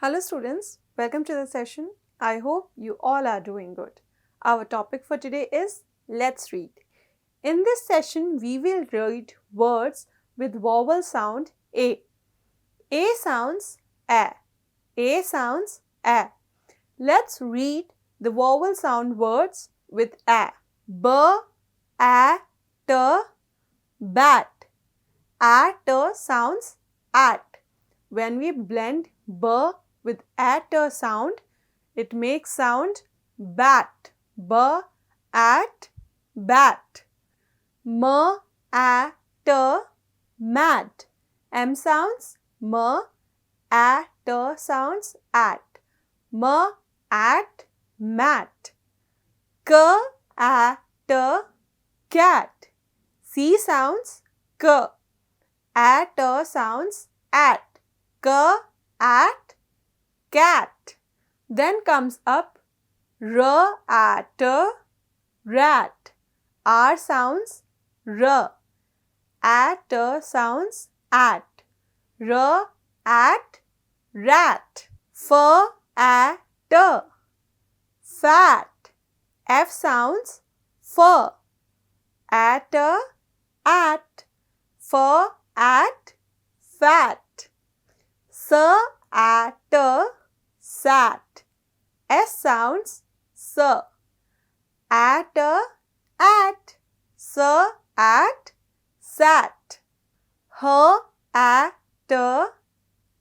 Hello students, welcome to the session. I hope you all are doing good. Our topic for today is Let's Read. In this session, we will read words with vowel sound A. A sounds A. A sounds A. Let's read the vowel sound words with A. B, A, T, bat. A, T sounds at. When we blend B with at sound, it makes sound bat. B, at, bat. M, a, t, mat. M sounds M, a, t sounds at. M, at, mat. K, a, t, cat. C sounds K. A, t sounds at. K, at, cat. Then comes up R, at, rat. R sounds R. At sounds at. R, at, rat. F, at, fat. F sounds F. At, at. F, at, fat. S, at, sat. S sounds S. At, at. S, at, sat. H, at,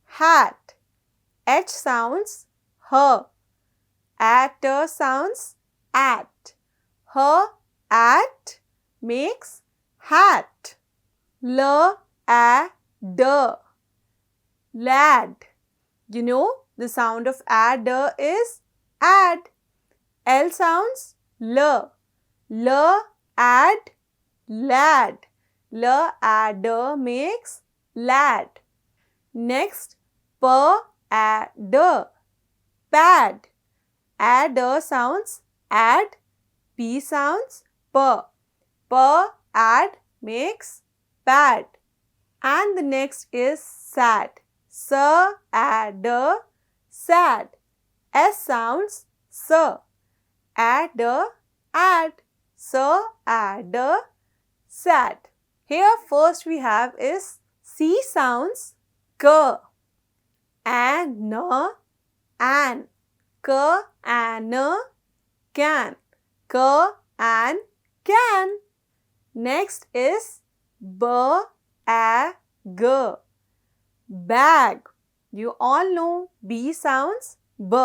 hat. H sounds H. At sounds at. H, at makes hat. L, a, d. Lad. You know the sound of add is add. L sounds L. L, add, lad. L, add makes lad. Next, P, add, pad. Add sounds add. P sounds P. P, add makes pad. And the next is sad. S, add, sad. S sounds S. Add, add. S, add, sad. Here first we have is C sounds K. An, an. K, an, can. K, an, can. Next is B, a, g. Bag. You all know B sounds B.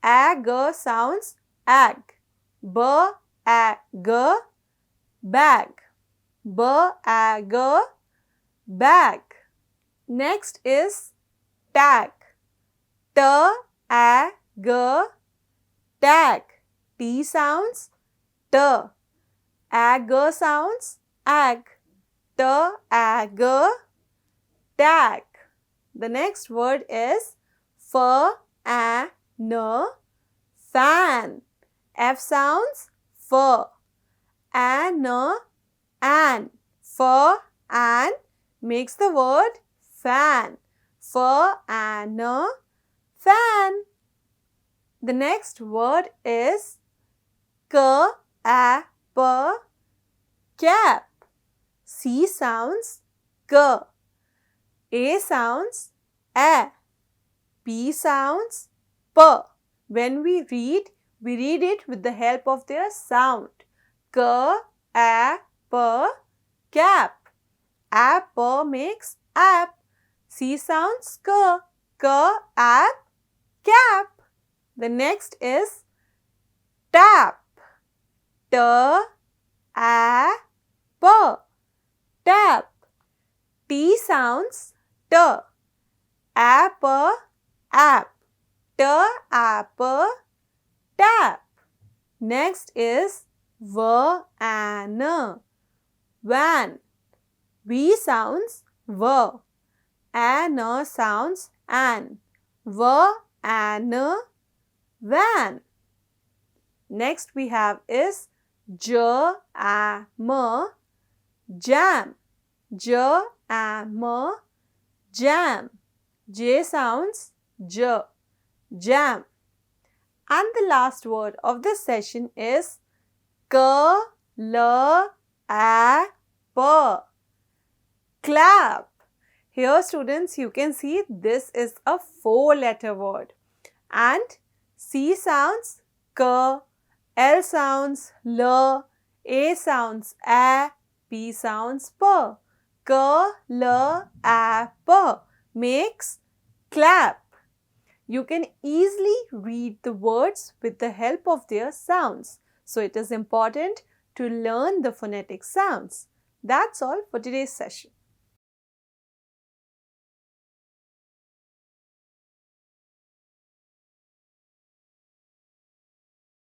Ag sounds ag. B, ag, bag. B, ag, bag. Next is tag. T, ag, tag. T sounds T. Ag sounds ag. T, ag, tag. The next word is fan. Fan. F sounds F. An. F, an makes the word fan. F, an, fan. The next word is cap. Cap. C sounds K. A sounds A. P sounds P. When we read it with the help of their sound. K, A, P, cap. App makes app. C sounds K. K, app, cap. The next is tap. T, A, P. Tap. T sounds T. App, app. T, app, tap. Next is van. Van. V sounds V. An sounds an. Van. Next we have is jam. Jam. Jam. J sounds j, jam. And the last word of this session is clap, clap. Here students, you can see this is a 4-letter word and C sounds k, L sounds l, A sounds a, P sounds p. Clap makes clap. You can easily read the words with the help of their sounds. So it is important to learn the phonetic sounds. That's all for today's session.